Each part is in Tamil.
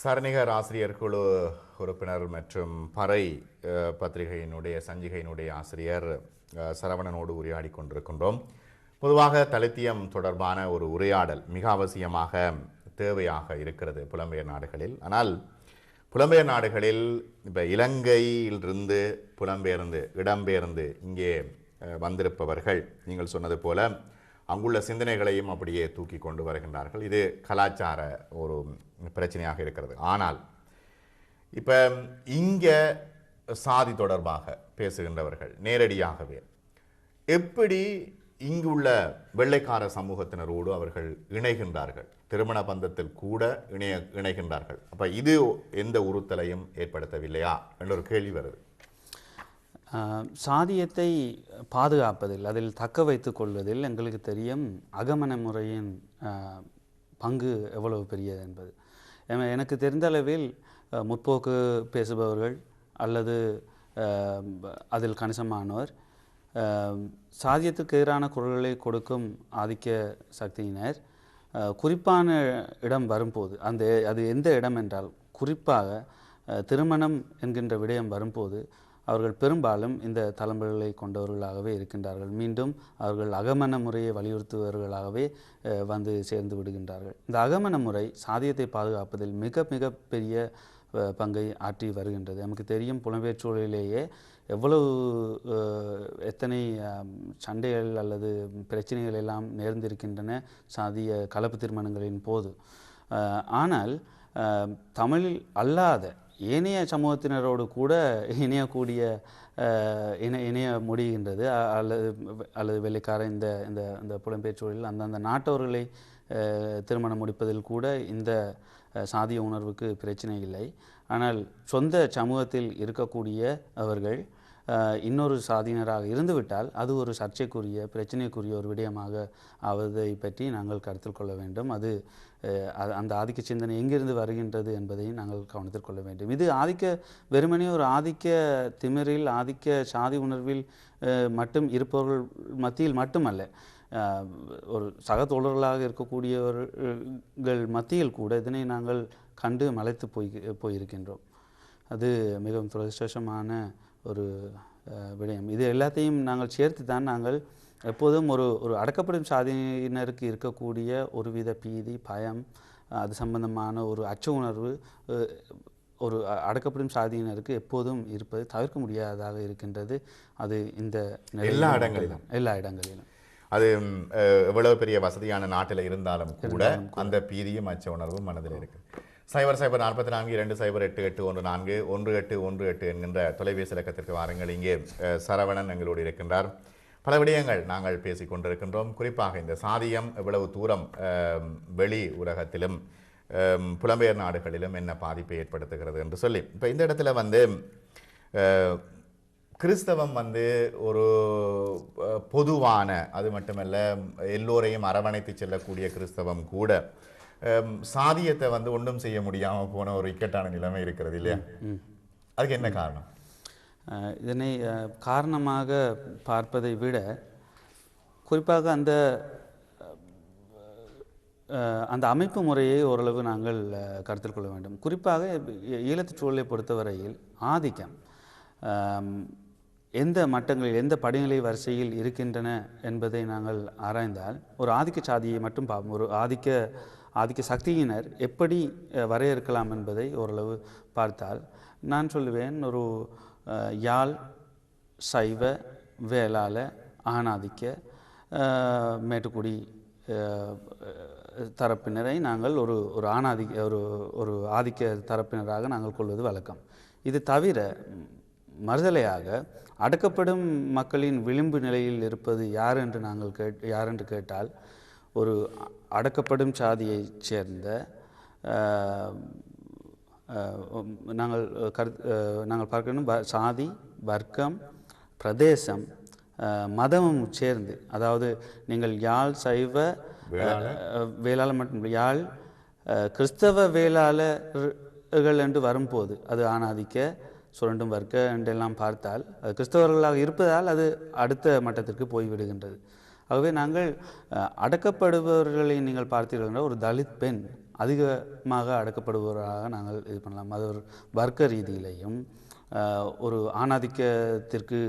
சரணிகர் ஆசிரியர் குழு உறுப்பினர் மற்றும் பறை பத்திரிகையினுடைய சஞ்சிகையினுடைய ஆசிரியர் சரவணனோடு உரையாடி கொண்டிருக்கின்றோம். பொதுவாக தலித்தியம் தொடர்பான ஒரு உரையாடல் மிக அவசியமாக தேவையாக இருக்கிறது புலம்பெயர் நாடுகளில். ஆனால் புலம்பெயர் நாடுகளில் இப்போ இலங்கையிலிருந்து புலம்பெயர்ந்து இடம்பெயர்ந்து இங்கே வந்திருப்பவர்கள் நீங்கள் சொன்னது போல அங்குள்ள சிந்தனைகளையும் அப்படியே தூக்கி கொண்டு வருகின்றார்கள். இது கலாச்சார ஒரு பிரச்சனையாக இருக்கிறது. ஆனால் இப்போ இங்கே சாதி தொடர்பாக பேசுகின்றவர்கள் நேரடியாகவே எப்படி இங்குள்ள வெள்ளைக்கார சமூகத்தினரோடு அவர்கள் இணைகின்றார்கள், திருமண பந்தத்தில் கூட இணைகின்றார்கள். அப்போ இது எந்த உறுத்தலையும் ஏற்படுத்தவில்லையா என்ற ஒரு கேள்வி வருது. சாதியத்தை பாதுகாப்பதில், அதில் தக்க வைத்துக் கொள்வதில் எங்களுக்கு தெரியும் அகமன முறையின் பங்கு எவ்வளவு பெரியது என்பது. எனக்கு தெரிந்த அளவில் முற்போக்கு பேசுபவர்கள் அல்லது அதில் கணிசமானவர் சாதியத்துக்கு எதிரான குரல்களை கொடுக்கும் ஆதிக்க சக்தியினர் குறிப்பான இடம் வரும்போது, அது எந்த இடம் என்றால் குறிப்பாக திருமணம் என்கின்ற விடயம் வரும்போது அவர்கள் பெரும்பாலும் இந்த தலைமுறைகளை கொண்டவர்களாகவே இருக்கின்றார்கள். மீண்டும் அவர்கள் அகமன முறையை வலியுறுத்துபவர்களாகவே வந்து சேர்ந்து விடுகின்றார்கள். இந்த அகமன முறை சாதியத்தை பாதுகாப்பதில் மிக மிக பெரிய பங்கை ஆற்றி வருகின்றது. நமக்கு தெரியும் புலம்பெயர் சூழலிலேயே எவ்வளவு எத்தனை சண்டைகள் அல்லது பிரச்சனைகள் எல்லாம் நேர்ந்திருக்கின்றன சாதிய கலப்பு திருமணங்களின் போது. ஆனால் தமிழில் அல்லாத ஏனைய சமூகத்தினரோடு கூட இணைய முடிகின்றது. அல்லது வெள்ளைக்கார இந்த புலம்பெயர் சூழலில் அந்தந்த நாட்டவர்களை திருமணம் முடிப்பதில் கூட இந்த சாதிய உணர்வுக்கு பிரச்சனை இல்லை. ஆனால் சொந்த சமூகத்தில் இருக்கக்கூடிய அவர்கள் இன்னொரு சாதியினராக இருந்துவிட்டால் அது ஒரு சர்ச்சைக்குரிய பிரச்சனைக்குரிய ஒரு விடயமாக ஆவதை பற்றி நாங்கள் கருத்தில் கொள்ள வேண்டும். அந்த ஆதிக்க சிந்தனை எங்கிருந்து வருகின்றது என்பதையும் நாங்கள் கவனத்தில் கொள்ள வேண்டும். இது வெறுமனே ஒரு ஆதிக்க திமிரில் ஆதிக்க சாதி உணர்வில் மட்டும் இருப்பவர்கள் மத்தியில் மட்டுமல்ல, ஒரு சக தோழர்களாக இருக்கக்கூடியவர்கள் மத்தியில் கூட இதனை நாங்கள் கண்டு மலைத்து போயிருக்கின்றோம். அது மிகவும் துரதிர்ஷ்டமான ஒரு விடயம். இது எல்லாத்தையும் நாங்கள் சேர்த்து தான் நாங்கள் எப்போதும் ஒரு அடக்கப்படும் சாதியினருக்கு இருக்கக்கூடிய ஒருவித பீதி, பயம், அது சம்பந்தமான ஒரு அச்ச உணர்வு ஒரு அடக்கப்படும் சாதியினருக்கு எப்போதும் இருப்பது தவிர்க்க முடியாததாக இருக்கின்றது. அது இந்த எல்லா இடங்களிலும் அது எவ்வளவு பெரிய வசதியான நாட்டில் இருந்தாலும் கூட அந்த பீதியும் அச்ச உணர்வும் மனதில் இருக்கு. 00442881418118 என்கின்ற தொலைபேசி இலக்கத்திற்கு வாருங்கள். இங்கே சரவணன் எங்களோடு இருக்கின்றார். பல விடயங்கள் நாங்கள் பேசிக் கொண்டிருக்கின்றோம். குறிப்பாக இந்த சாதியம் எவ்வளவு தூரம் வெளி உலகத்திலும் புலம்பெயர் நாடுகளிலும் என்ன பாதிப்பை ஏற்படுத்துகிறது என்று சொல்லி, இப்போ இந்த இடத்துல கிறிஸ்தவம் ஒரு பொதுவான, அது மட்டுமல்ல எல்லோரையும் அரவணைத்து செல்லக்கூடிய கிறிஸ்தவம் கூட சாதியத்தை ஒன்றும் செய்ய முடியாமல் போன ஒரு இக்கட்டான நிலைமை இருக்கிறது இல்லையா? அதுக்கு என்ன காரணம்? இதனை காரணமாக பார்ப்பதை விட குறிப்பாக அந்த அமைப்பு முறையை ஓரளவு நாங்கள் கருத்தில் கொள்ள வேண்டும். குறிப்பாக ஈழத்து சூழலை பொறுத்தவரையில் ஆதிக்கம் எந்த மட்டங்களில் எந்த படிநிலை வரிசையில் இருக்கின்றன என்பதை நாங்கள் ஆராய்ந்தால் ஒரு ஆதிக்க சாதியை மட்டும் பார்ப்போம். ஒரு ஆதிக்க சக்தியினர் எப்படி வரையறுக்கலாம் என்பதை ஓரளவு பார்த்தால் நான் சொல்லுவேன், ஒரு யாழ் சைவ வேளாள ஆணாதிக்க மேட்டுக்குடி தரப்பினரை நாங்கள் ஒரு ஆதிக்க தரப்பினராக நாங்கள் கொள்வது வழக்கம். இது தவிர மறுதலையாக அடக்கப்படும் மக்களின் விளிம்பு நிலையில் இருப்பது யார் என்று கேட்டால் ஒரு அடக்கப்படும் சாதியைச் சேர்ந்த நாங்கள் பார்க்கணும் சாதி, வர்க்கம், பிரதேசம், மதமும் சேர்ந்து, அதாவது நீங்கள் யாழ் சைவ வேளாளர் மட்டும் யாழ் கிறிஸ்தவ வேளாளர்கள் என்று வரும்போது அது ஆணாதிக்க சுரண்டும் வர்க்க என்றெல்லாம் பார்த்தால் அது கிறிஸ்தவர்களாக இருப்பதால் அது அடுத்த மட்டத்திற்கு போய்விடுகின்றது. ஆகவே நாங்கள் அடக்கப்படுபவர்களை நீங்கள் பார்த்தீர்கள் என்றால் ஒரு தலித் பெண் அதிகமாக அடக்கப்படுபவராக நாங்கள் இது பண்ணலாம். அது ஒரு வர்க்க ரீதியிலையும் ஒரு ஆணாதிக்கத்திற்கு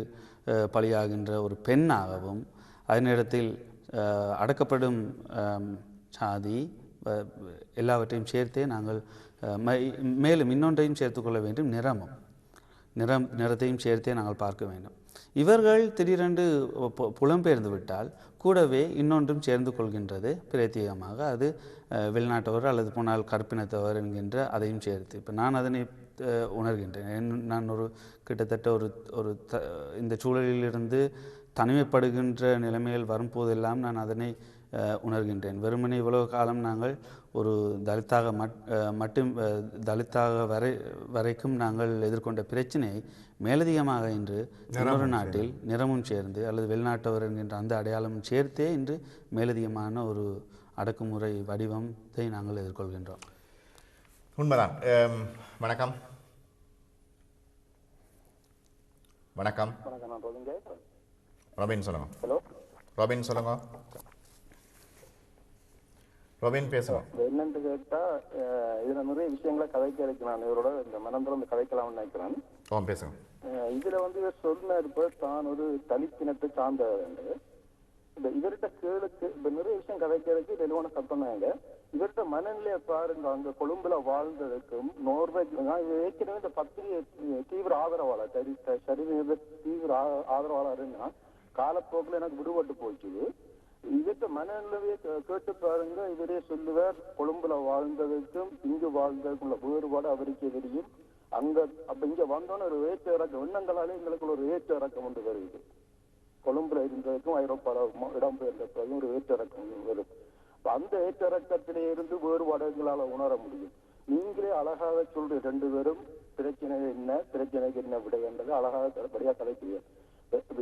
பலியாகின்ற ஒரு பெண்ணாகவும், அதே நேரத்தில் அடக்கப்படும் சாதி எல்லாவற்றையும் சேர்த்தே நாங்கள் மேலும் இன்னொன்றையும் சேர்த்துக்கொள்ள வேண்டும், நிறத்தையும் சேர்த்தே நாங்கள் பார்க்க வேண்டும். இவர்கள் திடீரென்று புலம்பெயர்ந்து விட்டால் கூடவே இன்னொன்றும் சேர்ந்து கொள்கின்றது பிரத்யேகமாக. அது வெளிநாட்டவர் அல்லது போனால் கற்பினத்தவர் என்கின்ற அதையும் சேர்த்து இப்போ நான் அதனை உணர்கின்றேன். நான் கிட்டத்தட்ட இந்த சூழலிலிருந்து தனிமைப்படுகின்ற நிலைமையில் வரும்போதெல்லாம் நான் அதனை உணர்கின்றேன். வெறுமனே இவ்வளவு காலம் நாங்கள் ஒரு தலித்தாக வரைக்கும் நாங்கள் எதிர்கொண்ட பிரச்சனையை மேலதிகமாக இன்று இன்னொரு நாட்டில் நிறமும் சேர்ந்து அல்லது வெளிநாட்டவர் என்கின்ற அந்த அடையாளமும் சேர்த்தே இன்று மேலதிகமான ஒரு அடக்குமுறை வடிவத்தை நாங்கள் எதிர்கொள்கின்றோம். உண்மைதான். வணக்கம். வணக்கம். ராபின் சொல்லுங்க. ஹலோ ராபின் சொல்லுங்க. ராபின் பேசுங்க. என்னன்னு கேட்டா இதுல நிறைய விஷயங்களை கதைக்க இருக்கு. நான் இவரோட இந்த மனந்திறந்து கதைக்கலாம்னு நினைக்கிறேன். பேசுங்க. இதுல இவர் சொன்ன இருப்ப தான் ஒரு தனிப்பினத்தை சார்ந்தவர். இவர்கிட்ட கேளுக்கு இப்ப நிறைய விஷயம் கதைக்கிறதுக்கு தெளிவான சத்தம் தாங்க. இவர்கிட்ட மனநிலையை பாருங்க. அங்க கொழும்புல வாழ்ந்ததுக்கும் ஏற்கனவே இந்த பத்திரிகை தீவிர ஆதரவாளர் தீவிர ஆதரவாளர்னா காலப்போக்கில் எனக்கு விடுபட்டு போச்சு. இவர்கிட்ட மனநிலையை கேட்டு பாருங்க. இவரே சொல்லுவார் கொழும்புல வாழ்ந்ததுக்கும் இங்கு வாழ்ந்ததுக்குள்ள வேறுபாடு அவருக்கே தெரியும். அங்க அப்ப இங்க வந்தோன்னு ஒரு ஏற்ற இறக்கம் எண்ணங்களாலே எங்களுக்கு ஒரு ஏற்ற இறக்கம் ஒன்று வருது. கொழும்புல இருந்ததுக்கும் ஐரோப்பாவில் இடம்பெயர்ந்த பிறகு ஒரு ஏற்ற இறக்கம் வரும். அந்த ஏற்ற இறக்கத்திலே இருந்து வேறுபாடுகளால உணர முடியும். நீங்களே அழகாக சொல்ற ரெண்டு பேரும் பிரச்சனை என்ன, பிரச்சனைக்கு என்ன விட வேண்டது அழகாக படியா கலைக்கிறீர்கள்.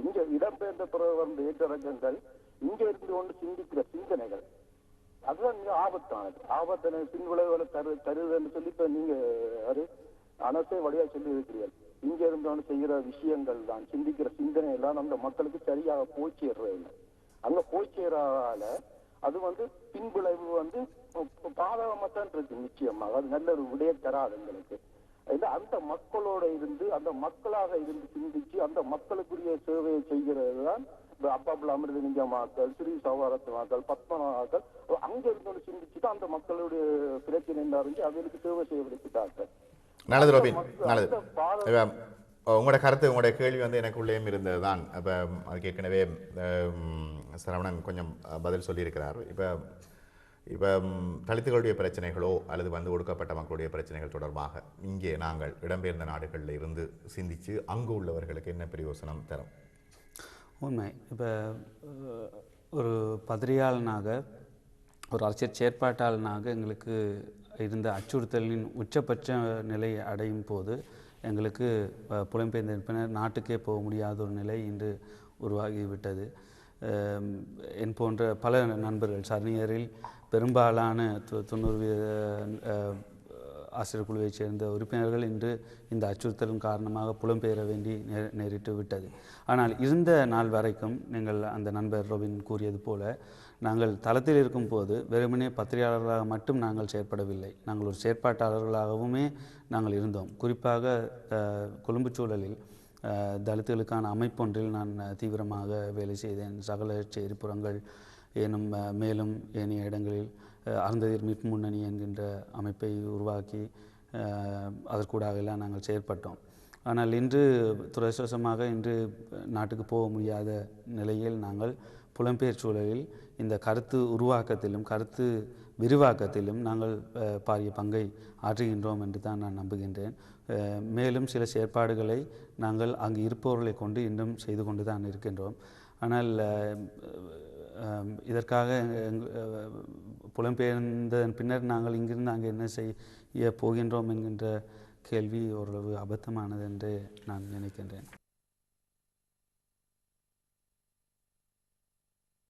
இங்க இடம்பெயர்ந்த பிறகு வந்த ஏற்ற இறக்கங்கள் இங்க இருந்து கொண்டு சிந்திக்கிற சிந்தனைகள் அதுதான் மிக ஆபத்தானது. ஆபத்தான பின்விளைவுகளை தருதுன்னு சொல்லி இப்ப நீங்க அனசே வழியா சொல்லி இருக்கிறீர்கள். இங்க இருந்தோன்னு செய்கிற விஷயங்கள் தான் சிந்திக்கிற சிந்தனை எல்லாம் அந்த மக்களுக்கு சரியாக போய் சேர்றதில்லை. அங்க போய் சேரால அது பின்விளைவு பாதகமாத்தான் இருக்கு. நிச்சயமாக அது நல்ல ஒரு விடைய தராது எங்களுக்கு. அந்த மக்களோட இருந்து அந்த மக்களாக இருந்து சிந்திச்சு அந்த மக்களுக்குரிய சேவையை செய்கிறது தான் அப்பாப்புல அமிர்தலிங்கமாக்கள், ஸ்ரீ சவாரத்மாக்கள், பத்மநாமாக்கள் அங்க இருந்து சிந்திச்சுட்டு அந்த மக்களுடைய பிரச்சனை அறிஞ்சு அவங்களுக்கு சேவை செய்ய விடுத்தாங்க. நல்லது ரோபின், நல்லது. உங்களோட கருத்து, உங்களுடைய கேள்வி எனக்குள்ளேயும் இருந்தது தான். இப்போ அதுக்கு ஏற்கனவே சரவணன் கொஞ்சம் பதில் சொல்லியிருக்கிறார். இப்போ தலித்துகளுடைய பிரச்சனைகளோ அல்லது ஒடுக்கப்பட்ட மக்களுடைய பிரச்சனைகள் தொடர்பாக இங்கே நாங்கள் இடம்பெயர்ந்த நாடுகளில் இருந்து சிந்தித்து அங்கு உள்ளவர்களுக்கு என்ன பிரயோசனம் தரும்? உண்மை. இப்போ ஒரு பத்திரிகையாளனாக, ஒரு அரசியல் செயற்பாட்டாளனாக எங்களுக்கு இருந்த அச்சுறுத்தலின் உச்சபட்ச நிலை அடையும் போது எங்களுக்கு புலம்பெயர்ந்த நாட்டுக்கே போக முடியாத ஒரு நிலை இன்று உருவாகிவிட்டது. என் போன்ற பல நண்பர்கள், சர்னியரில் பெரும்பாலான 90% ஆசிரியர் குழுவைச் சேர்ந்த உறுப்பினர்கள் இன்று இந்த அச்சுறுத்தலின் காரணமாக புலம்பெயர வேண்டி நேரிட்டு விட்டது. ஆனால் இருந்த நாள் வரைக்கும் நீங்கள் அந்த நண்பர் ரோபின் கூறியது போல நாங்கள் தளத்தில் இருக்கும் போது வெறுமனே பத்திரிகையாளர்களாக மட்டும் நாங்கள் செயற்படவில்லை. நாங்கள் ஒரு செயற்பாட்டாளர்களாகவுமே நாங்கள் இருந்தோம். குறிப்பாக கொழும்பு சூழலில் தலித்துகளுக்கான அமைப்பொன்றில் நான் தீவிரமாக வேலை செய்தேன். சகல எரிப்புறங்கள் எனும் மேலும் ஏனைய இடங்களில் அருந்ததியர் மீட்பு முன்னணி என்கின்ற அமைப்பை உருவாக்கி அதற்கூடாகலாம் நாங்கள் செயற்பட்டோம். ஆனால் இன்று துரதிர்ஷ்டவசமாக இன்று நாட்டுக்கு போக முடியாத நிலையில் நாங்கள் புலம்பெயர் சூழலில் இந்த கருத்து உருவாக்கத்திலும் கருத்து விரிவாக்கத்திலும் நாங்கள் பாரிய பங்கை ஆற்றுகின்றோம் என்று தான் நான் நம்புகின்றேன். மேலும் சில செயற்பாடுகளை நாங்கள் அங்கு இருப்பவர்களை கொண்டு இன்னும் செய்து கொண்டு தான் இருக்கின்றோம். ஆனால் இதற்காக புலம்பெயர்ந்ததன் பின்னர் நாங்கள் இங்கிருந்து அங்கே என்ன செய்ய போகின்றோம் என்கின்ற கேள்வி ஓரளவு அபத்தமானது என்று நான் நினைக்கின்றேன்.